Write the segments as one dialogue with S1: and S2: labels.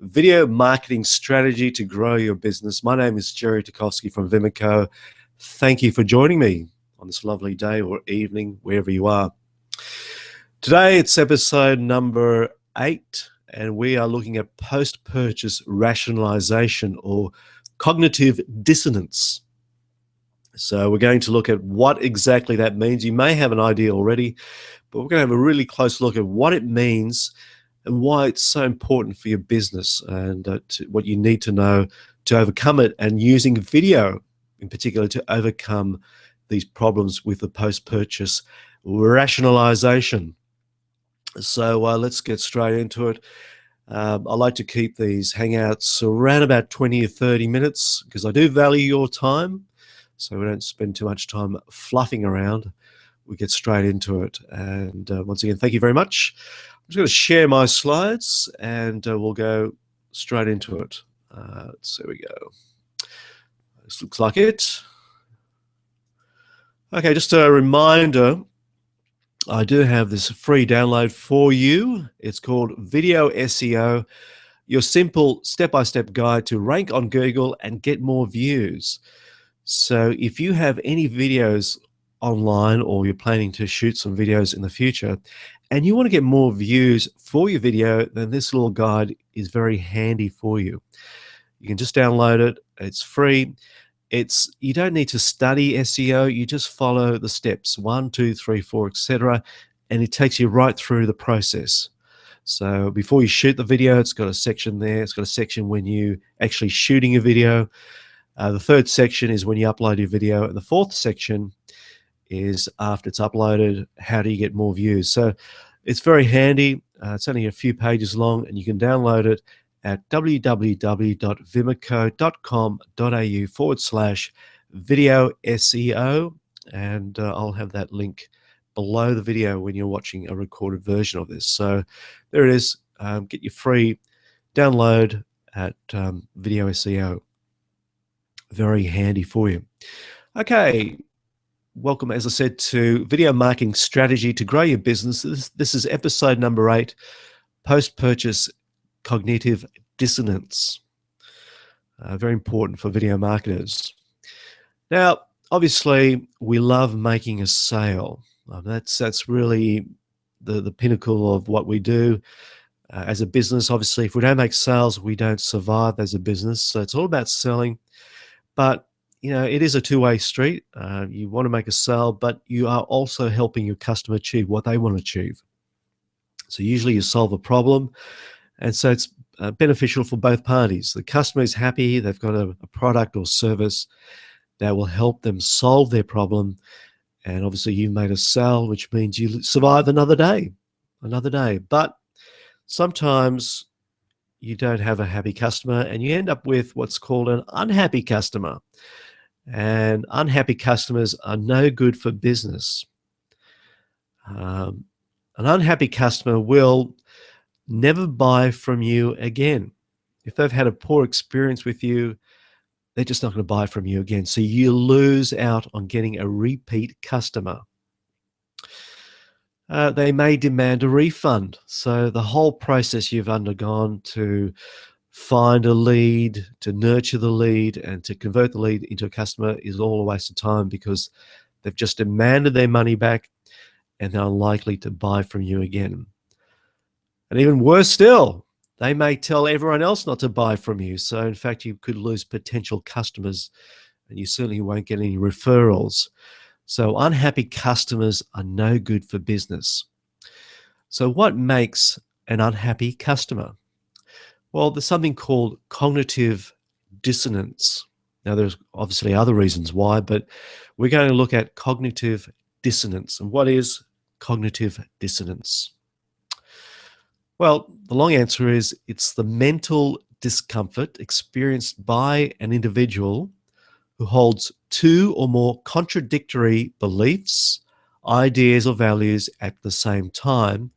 S1: Video marketing strategy to grow your business. My name is Jerry Tarkowski from Vimico. Thank you for joining me on this lovely day or evening, wherever you are. Today it's episode number 8, and we are looking at post-purchase rationalization or cognitive dissonance. So we're going to look at what exactly that means. You may have an idea already, but we're going to have a really close look at what it means and why it's so important for your business, and what you need to know to overcome it, and using video in particular to overcome these problems with the post-purchase rationalization. So let's get straight into it. I like to keep these hangouts around about 20 or 30 minutes because I do value your time, so we don't spend too much time fluffing around. We get straight into it. And once again, thank you very much. I'm just going to share my slides and we'll go straight into it. So there we go. This looks like it. Okay, just a reminder, I do have this free download for you. It's called Video SEO, your simple step-by-step guide to rank on Google and get more views. So if you have any videos online, or you're planning to shoot some videos in the future and you want to get more views for your video, then this little guide is very handy for you. You can just download it. It's free. You don't need to study SEO. You just follow the steps 1, 2, 3, 4, etc., and it takes you right through the process. So before you shoot the video, it's got a section there. It's got a section when you actually shooting a video. The third section is when you upload your video, and the fourth section is after it's uploaded, how do you get more views? So it's very handy. It's only a few pages long, and you can download it at www.vimico.com.au/video SEO, and I'll have that link below the video when you're watching a recorded version of this. So there it is. Get your free download at Video SEO. Very handy for you. Okay. Welcome, as I said, to Video Marketing Strategy to Grow Your Business. This is episode number 8, Post-Purchase Cognitive Dissonance. Very important for video marketers. Now, obviously, we love making a sale. That's really the pinnacle of what we do as a business. Obviously, if we don't make sales, we don't survive as a business. So it's all about selling. But it is a two-way street. You want to make a sale, but you are also helping your customer achieve what they want to achieve. So usually you solve a problem, and so it's beneficial for both parties. The customer is happy, they've got a product or service that will help them solve their problem, and obviously you made a sale, which means you survive another day. But sometimes you don't have a happy customer, and you end up with what's called an unhappy customer. And unhappy customers are no good for business. An unhappy customer will never buy from you again. If they've had a poor experience with you, they're just not going to buy from you again. So you lose out on getting a repeat customer. They may demand a refund. So the whole process you've undergone to find a lead, to nurture the lead, and to convert the lead into a customer is all a waste of time, because they've just demanded their money back and they're unlikely to buy from you again. And even worse still, they may tell everyone else not to buy from you. So in fact, you could lose potential customers, and you certainly won't get any referrals. So unhappy customers are no good for business. So what makes an unhappy customer? Well, there's something called cognitive dissonance. Now, there's obviously other reasons why, but we're going to look at cognitive dissonance. And what is cognitive dissonance? Well, the long answer is it's the mental discomfort experienced by an individual who holds two or more contradictory beliefs, ideas, or values at the same time,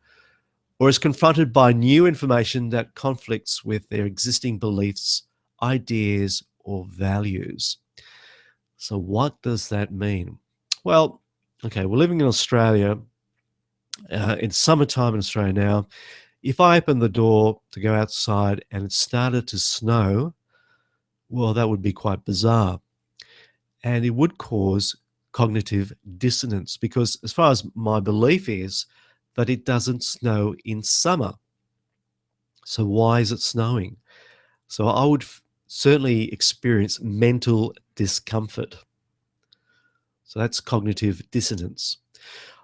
S1: or is confronted by new information that conflicts with their existing beliefs, ideas, or values. So what does that mean? Well, okay, we're living in Australia. It's summertime in Australia now. If I opened the door to go outside and it started to snow, well, that would be quite bizarre. And it would cause cognitive dissonance because, as far as my belief is, that it doesn't snow in summer. So why is it snowing? So I would certainly experience mental discomfort. So that's cognitive dissonance.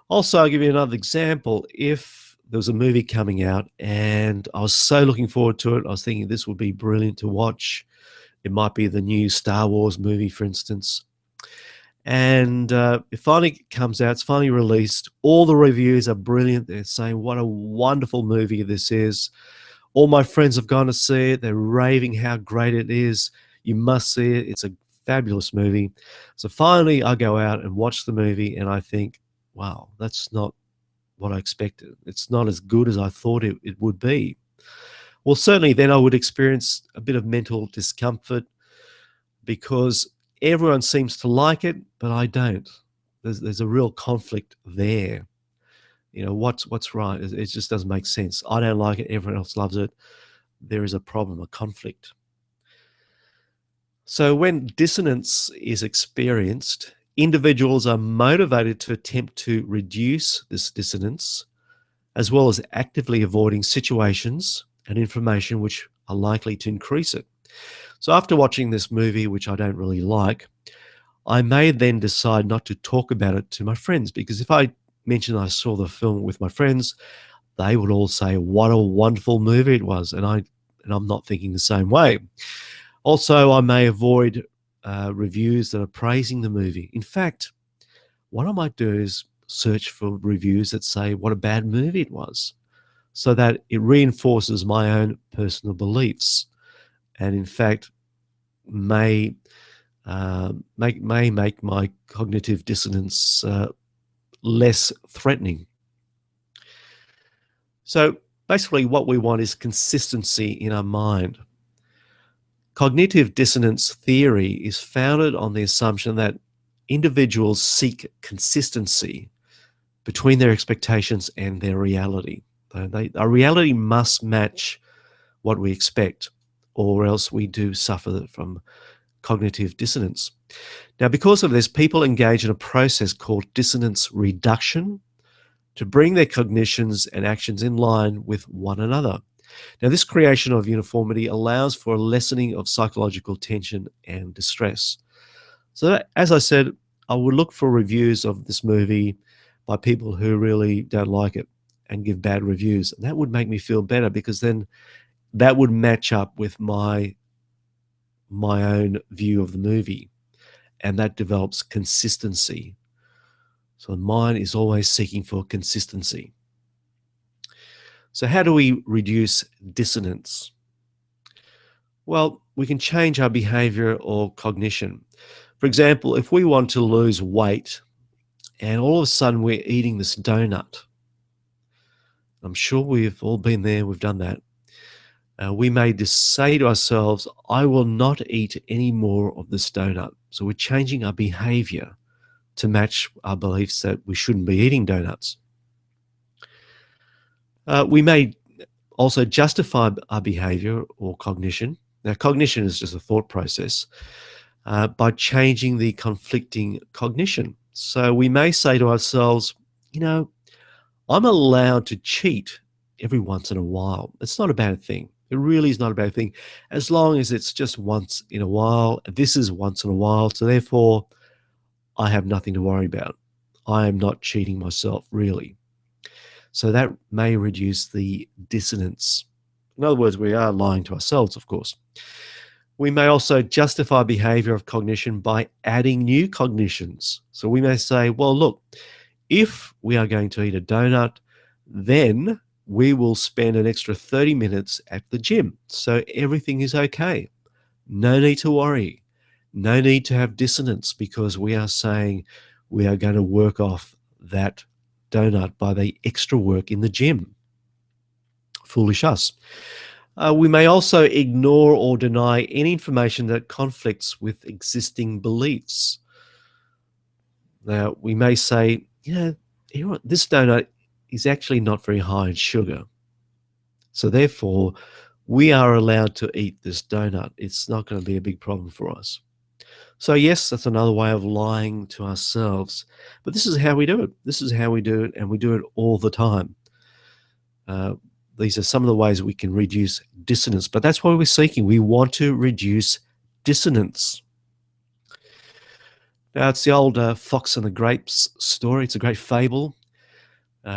S1: Also, I'll give you another example. If there was a movie coming out and I was so looking forward to it, I was thinking this would be brilliant to watch. It might be the new Star Wars movie, for instance. And it finally comes out, it's finally released. All the reviews are brilliant. They're saying what a wonderful movie this is. All my friends have gone to see it. They're raving how great it is. You must see it. It's a fabulous movie. So finally, I go out and watch the movie and I think, wow, that's not what I expected. It's not as good as I thought it would be. Well, certainly then I would experience a bit of mental discomfort because everyone seems to like it, but I don't. There's a real conflict there. You know, what's right? It just doesn't make sense. I don't like it. Everyone else loves it. There is a problem, a conflict. So when dissonance is experienced, individuals are motivated to attempt to reduce this dissonance, as well as actively avoiding situations and information which are likely to increase it. So after watching this movie, which I don't really like, I may then decide not to talk about it to my friends, because if I mention I saw the film with my friends, they would all say what a wonderful movie it was, and I'm not thinking the same way. Also, I may avoid reviews that are praising the movie. In fact, what I might do is search for reviews that say what a bad movie it was, so that it reinforces my own personal beliefs, and in fact may make my cognitive dissonance less threatening. So basically, what we want is consistency in our mind. Cognitive dissonance theory is founded on the assumption that individuals seek consistency between their expectations and their reality. Our reality must match what we expect, or else we do suffer from cognitive dissonance. Now, because of this, people engage in a process called dissonance reduction to bring their cognitions and actions in line with one another. Now, this creation of uniformity allows for a lessening of psychological tension and distress. So, as I said, I would look for reviews of this movie by people who really don't like it and give bad reviews. And that would make me feel better, because then that would match up with my own view of the movie, and that develops consistency. So mine is always seeking for consistency. So how do we reduce dissonance? Well, we can change our behavior or cognition. For example, if we want to lose weight and all of a sudden we're eating this donut, I'm sure we've all been there, we've done that. We may just say to ourselves, I will not eat any more of this donut. So we're changing our behavior to match our beliefs that we shouldn't be eating donuts. We may also justify our behavior or cognition. Now, cognition is just a thought process, by changing the conflicting cognition. So we may say to ourselves, you know, I'm allowed to cheat every once in a while. It's not a bad thing. It really is not a bad thing, as long as it's just once in a while. This is once in a while, so therefore I have nothing to worry about. I am not cheating myself, really. So that may reduce the dissonance. In other words, we are lying to ourselves, of course. We may also justify behavior of cognition by adding new cognitions. So we may say, well, look, if we are going to eat a donut, then we will spend an extra 30 minutes at the gym. So everything is okay. No need to worry. No need to have dissonance, because we are saying we are going to work off that donut by the extra work in the gym. Foolish us. We may also ignore or deny any information that conflicts with existing beliefs. Now, we may say, this donut is actually not very high in sugar. So therefore, we are allowed to eat this donut. It's not going to be a big problem for us. So yes, that's another way of lying to ourselves. But this is how we do it. This is how we do it, and we do it all the time. Uh, these are some of the ways we can reduce dissonance, but that's what we're seeking. We want to reduce dissonance. Now, it's the old fox and the grapes story. It's a great fable.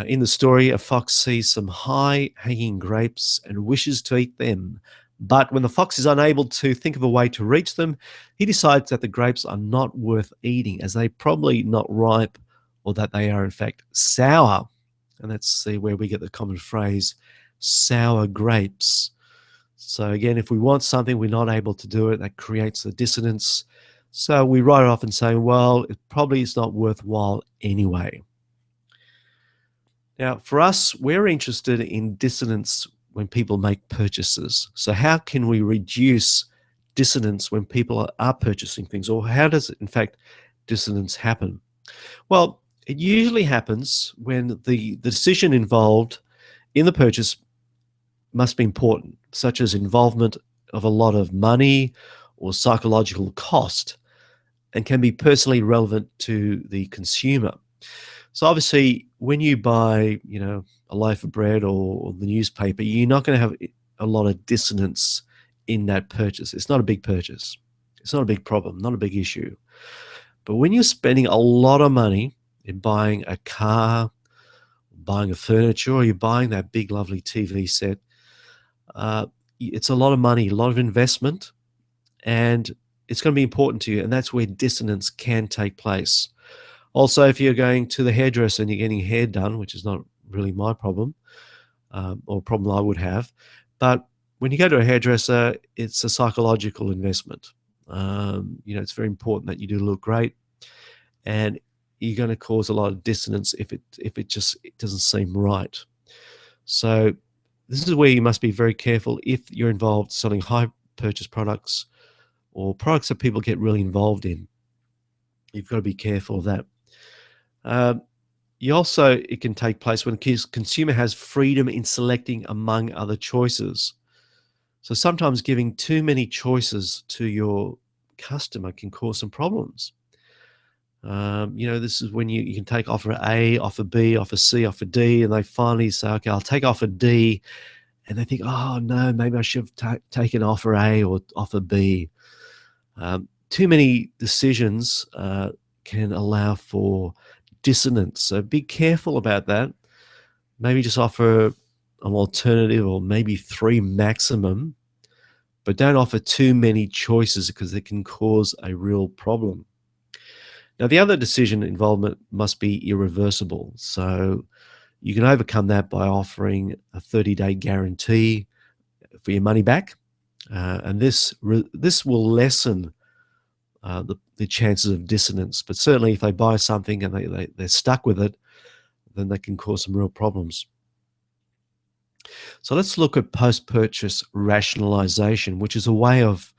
S1: In the story, a fox sees some high-hanging grapes and wishes to eat them. But when the fox is unable to think of a way to reach them, he decides that the grapes are not worth eating, as they're probably not ripe, or that they are in fact sour. And that's where we get the common phrase, sour grapes. So again, if we want something, we're not able to do it, that creates the dissonance. So we write it off and say, well, it probably is not worthwhile anyway. Now, for us, we're interested in dissonance when people make purchases. So how can we reduce dissonance when people are purchasing things? Or how does, in fact, dissonance happen? Well, it usually happens when the decision involved in the purchase must be important, such as involvement of a lot of money or psychological cost, and can be personally relevant to the consumer. So obviously, when you buy, a loaf of bread or the newspaper, you're not going to have a lot of dissonance in that purchase. It's not a big purchase. It's not a big problem, not a big issue. But when you're spending a lot of money in buying a car, buying a furniture, or you're buying that big, lovely TV set, it's a lot of money, a lot of investment, and it's going to be important to you. And that's where dissonance can take place. Also, if you're going to the hairdresser and you're getting hair done, which is not really my problem, or a problem I would have, but when you go to a hairdresser, it's a psychological investment. It's very important that you do look great, and you're going to cause a lot of dissonance if it doesn't seem right. So this is where you must be very careful if you're involved selling high purchase products or products that people get really involved in. You've got to be careful of that. It can take place when the consumer has freedom in selecting among other choices. So sometimes giving too many choices to your customer can cause some problems. This is when you can take offer A, offer B, offer C, offer D, and they finally say, okay, I'll take offer D. And they think, oh, no, maybe I should have taken offer A or offer B. Too many decisions can allow for dissonance. So be careful about that. Maybe just offer an alternative, or maybe 3 maximum, but don't offer too many choices because it can cause a real problem. Now, the other decision involvement must be irreversible. So you can overcome that by offering a 30-day guarantee for your money back. And this will lessen the chances of dissonance. But certainly if they buy something and they're stuck with it, then that can cause some real problems. So let's look at post-purchase rationalization, which is a way of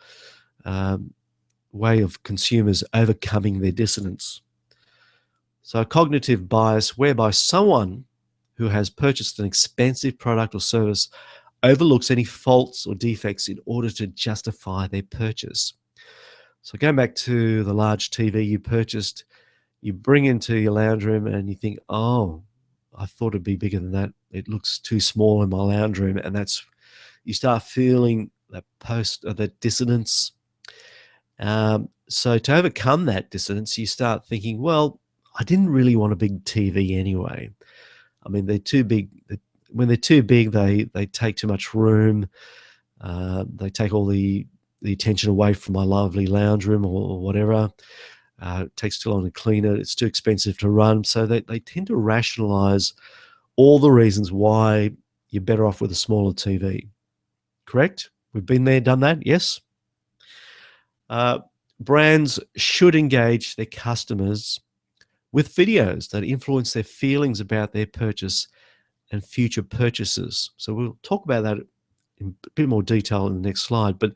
S1: consumers overcoming their dissonance. So a cognitive bias whereby someone who has purchased an expensive product or service overlooks any faults or defects in order to justify their purchase. So going back to the large TV you purchased, you bring into your lounge room and you think, oh, I thought it'd be bigger than that. It looks too small in my lounge room. And you start feeling that dissonance. So to overcome that dissonance, you start thinking, well, I didn't really want a big TV anyway. I mean, they're too big. When they're too big, they take too much room. They take all the attention away from my lovely lounge room or whatever. It takes too long to clean it. It's too expensive to run. So they tend to rationalize all the reasons why you're better off with a smaller TV. Correct? We've been there, done that, yes? Brands should engage their customers with videos that influence their feelings about their purchase and future purchases. So we'll talk about that in a bit more detail in the next slide. But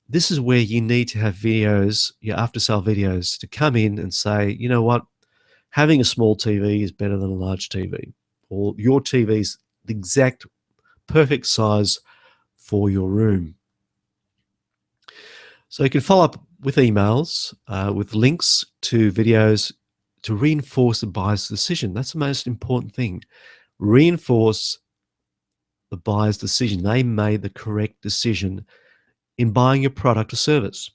S1: this is where you need to have videos, your after-sale videos, to come in and say, you know what, having a small TV is better than a large TV, or your TV is the exact perfect size for your room. So you can follow up with emails, with links to videos to reinforce the buyer's decision. That's the most important thing. Reinforce the buyer's decision. They made the correct decision in buying your product or service.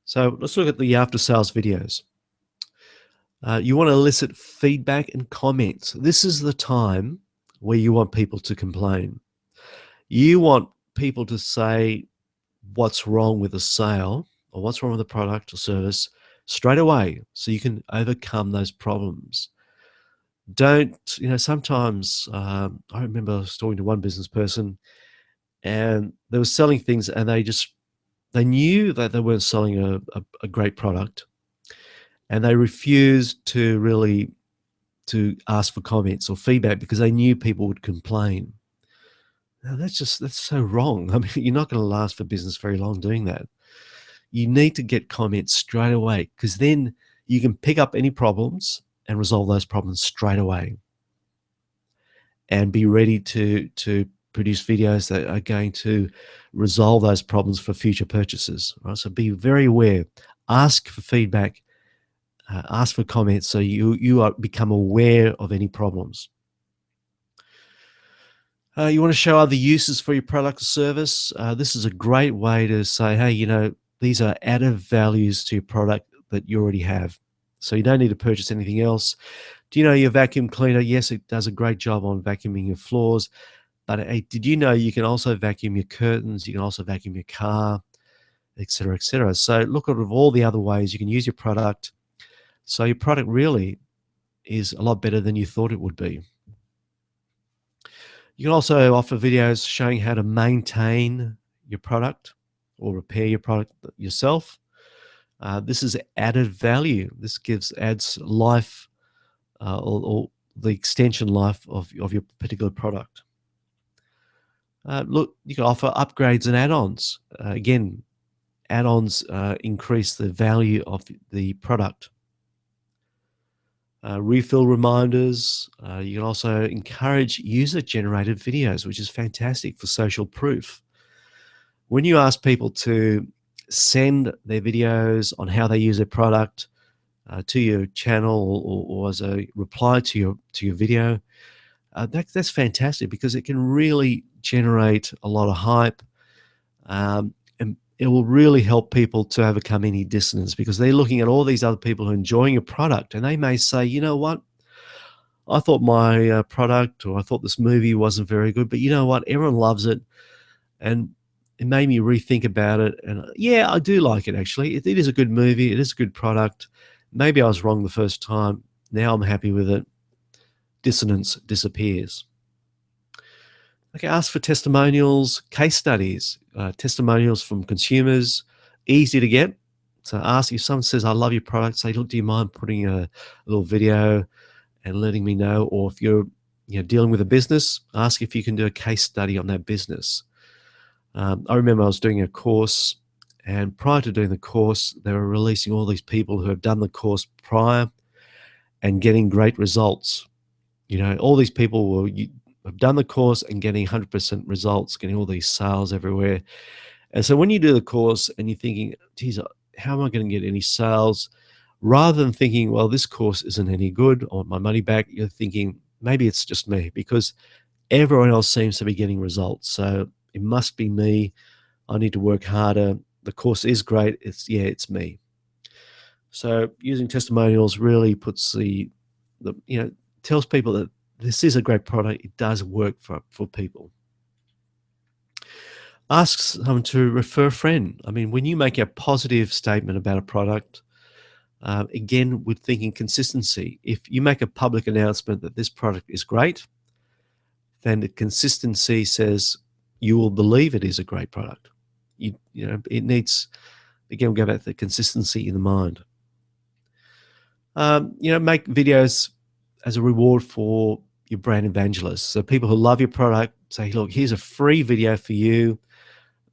S1: So let's look at the after sales videos. You want to elicit feedback and comments. This is the time where you want people to complain. You want people to say what's wrong with the sale or what's wrong with the product or service straight away so you can overcome those problems. Don't, sometimes I remember I was talking to one business person and they were selling things and they knew that they weren't selling a great product and they refused to really to ask for comments or feedback because they knew people would complain. Now that's so wrong. I mean, you're not going to last for business very long doing that. You need to get comments straight away because then you can pick up any problems and resolve those problems straight away and be ready to produce videos that are going to resolve those problems for future purchases. Right? So be very aware. Ask for feedback. Ask for comments so you become aware of any problems. You want to show other uses for your product or service. This is a great way to say, hey, these are added values to your product that you already have. So you don't need to purchase anything else. Do you know your vacuum cleaner? Yes, it does a great job on vacuuming your floors. But hey, did you know you can also vacuum your curtains? You can also vacuum your car, et cetera, et cetera. So look at all the other ways you can use your product. So your product really is a lot better than you thought it would be. You can also offer videos showing how to maintain your product or repair your product yourself. This is added value. This adds life or the extension life of your particular product. Look, you can offer upgrades and add-ons. Again, add-ons increase the value of the product. Refill reminders. You can also encourage user-generated videos, which is fantastic for social proof. When you ask people to send their videos on how they use their product to your channel or as a reply to your video, that's fantastic because it can really generate a lot of hype, and it will really help people to overcome any dissonance because they're looking at all these other people who are enjoying your product and they may say, you know what, I thought my product or I thought this movie wasn't very good, but you know what, everyone loves it. And it made me rethink about it. And yeah, I do like it actually. It is a good movie. It is a good product. Maybe I was wrong the first time. Now I'm happy with it. Dissonance disappears. Okay, ask for testimonials, case studies, testimonials from consumers, easy to get. So ask if someone says, I love your product, say, look, do you mind putting a little video and letting me know? Or if you're dealing with a business, ask if you can do a case study on that business. I remember I was doing a course, and prior to doing the course, they were releasing all these people who have done the course prior and getting great results. All these people have done the course and getting 100% results, getting all these sales everywhere. And so when you do the course and you're thinking, geez, how am I going to get any sales? Rather than thinking, well, this course isn't any good, I want my money back, you're thinking, maybe it's just me because everyone else seems to be getting results. So it must be me. I need to work harder. The course is great. It's me. So using testimonials really puts tells people that this is a great product. It does work for people. Ask someone to refer a friend. I mean, when you make a positive statement about a product, again, with thinking consistency, if you make a public announcement that this product is great, then the consistency says you will believe it is a great product. It needs, again, we'll go back to the consistency in the mind. Make videos as a reward for your brand evangelists. So people who love your product say, look, here's a free video for you.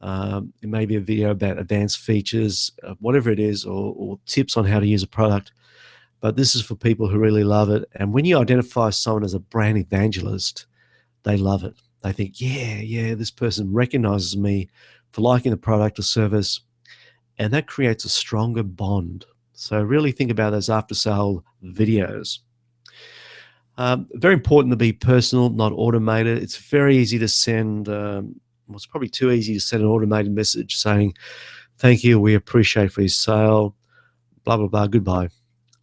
S1: It may be a video about advanced features, whatever it is, or tips on how to use a product. But this is for people who really love it. And when you identify someone as a brand evangelist, they love it. They think, yeah, this person recognizes me for liking the product or service, and that creates a stronger bond. So really think about those after-sale videos. Very important to be personal, not automated. It's very easy to send, well, it's probably too easy to send an automated message saying, thank you, we appreciate for your sale, blah, blah, blah, goodbye.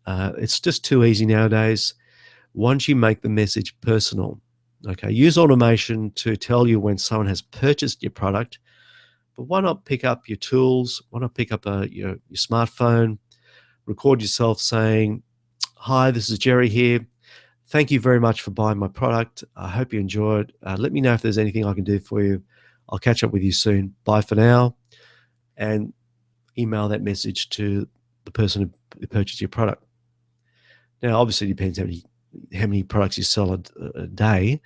S1: It's just too easy nowadays. Once you make the message personal, okay, use automation to tell you when someone has purchased your product, but why not pick up your tools? Why not pick up your smartphone, record yourself saying, hi, this is Jerry here. Thank you very much for buying my product. I hope you enjoyed. Let me know if there's anything I can do for you. I'll catch up with you soon. Bye for now. And email that message to the person who purchased your product. Now, obviously, it depends how many products you sell a day,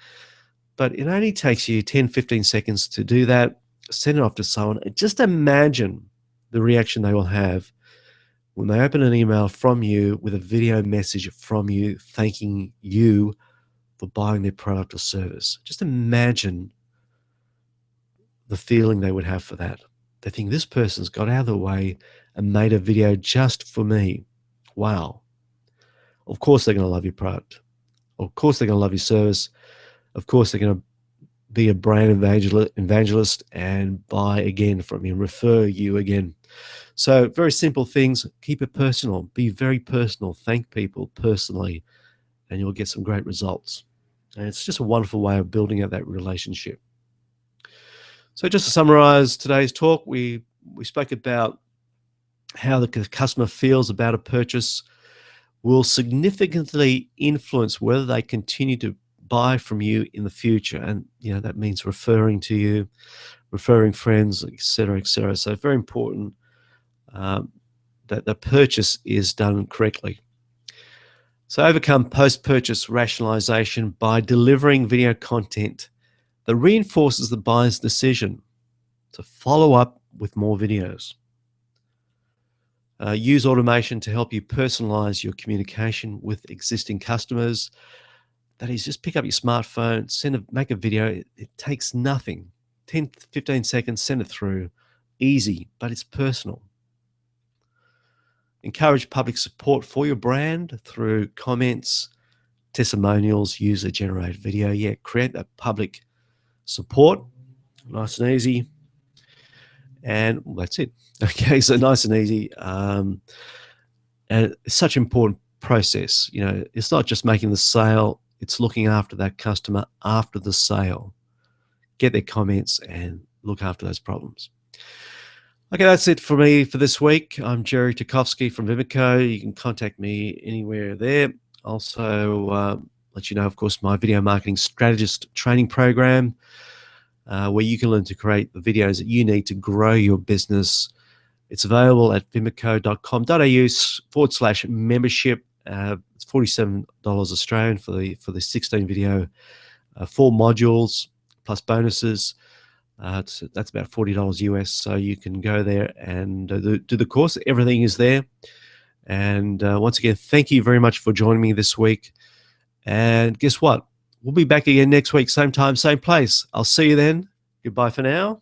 S1: but it only takes you 10, 15 seconds to do that. Send it off to someone. Just imagine the reaction they will have when they open an email from you with a video message from you thanking you for buying their product or service. Just imagine the feeling they would have for that. They think this person's got out of the way and made a video just for me. Wow. Of course they're going to love your product. Of course they're going to love your service. Of course they're going to be a brand evangelist and buy again from you, refer you again. So very simple things. Keep it personal. Be very personal. Thank people personally, and you'll get some great results. And it's just a wonderful way of building out that relationship. So just to summarize today's talk, we spoke about how the customer feels about a purchase will significantly influence whether they continue to buy from you in the future. And, that means referring to you, referring friends, et cetera, et cetera. So very important that the purchase is done correctly. So overcome post-purchase rationalization by delivering video content that reinforces the buyer's decision to follow up with more videos. Use automation to help you personalize your communication with existing customers. That is, just pick up your smartphone, make a video. It takes nothing. 10, 15 seconds, send it through. Easy, but it's personal. Encourage public support for your brand through comments, testimonials, user-generated video. Yeah, create that public support, nice and easy. And that's it. Okay, so nice and easy. And it's such an important process. It's not just making the sale, it's looking after that customer after the sale. Get their comments and look after those problems. Okay, that's it for me for this week. I'm Jerry Tarkovsky from Vimico. You can contact me anywhere there. Also, let you know, of course, my video marketing strategist training program, where you can learn to create the videos that you need to grow your business. It's available at vimico.com.au/membership. It's $47 Australian for the 16 video, 4 modules plus bonuses. That's about $40 US. So you can go there and do the course. Everything is there. And once again, thank you very much for joining me this week. And guess what? We'll be back again next week, same time, same place. I'll see you then. Goodbye for now.